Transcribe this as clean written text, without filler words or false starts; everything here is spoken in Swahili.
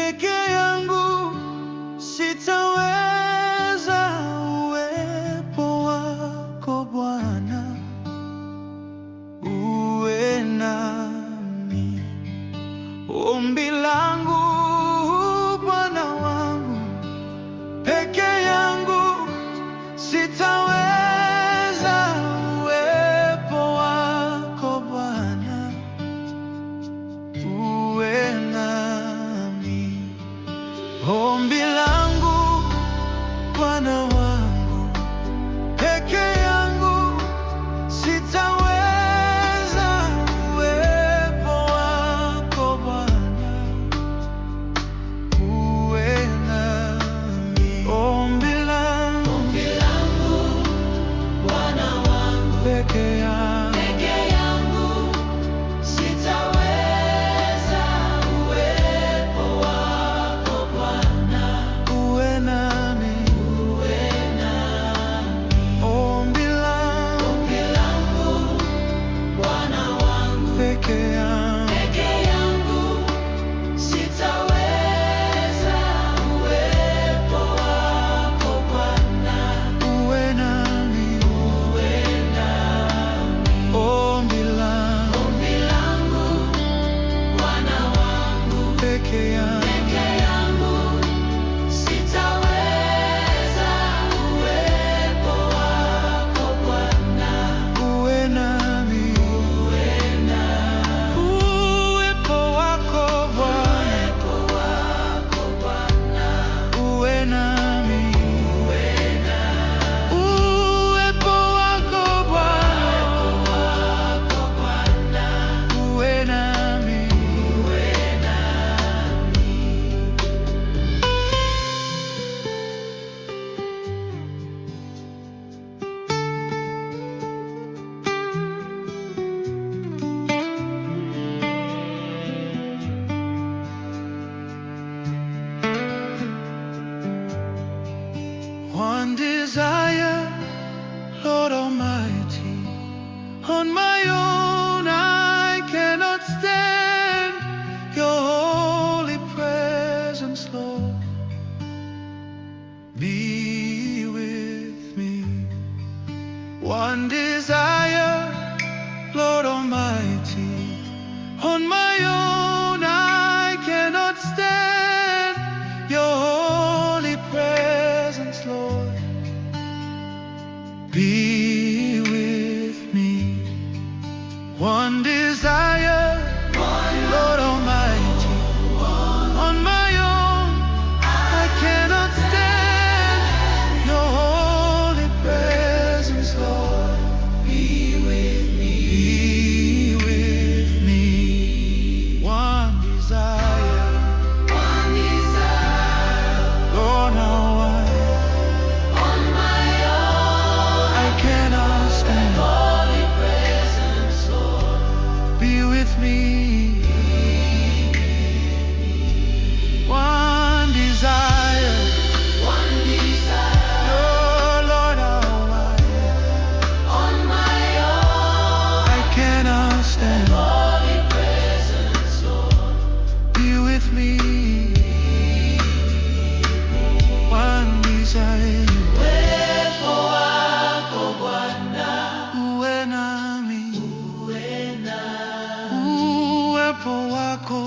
peke yangu sitaweza. Uwepo wako Bwana uwe nami. Ombi langu Bwana wangu, peke yangu sitaweza. Uwepo wako Bwana uwe nami. Ombi langu Bwana wangu, peke yangu sitaweza. Uwepo wako Bwana uwe nami. Ombi langu Bwana wangu, peke yangu sitaweza. Uwepo wako Bwana uwe nami. Ombi langu Bwana wangu, peke yangu sitaweza. Uwepo wako Bwana uwe nami. Ombi langu Bwana wangu, peke yangu sitaweza. Uwepo wako Bwana uwe nami. Uwepo wako Bwana uwe nami. Uwepo wako Bwana uwe nami. One desire, Lord Almighty, on my own I cannot stand your holy presence, Lord. Be with me. One desire, Lord Almighty, on my own I cannot stand your holy presence, Lord. Be with me. One desire, Lord Almighty, on my own I cannot stand your holy presence, Lord. Be with me. Be with me. One desire, Lord, now I cannot stand. Be with me. One desire, oh Lord, I cannot stand. Be with me. One desire, uwe nami. Uwepo wako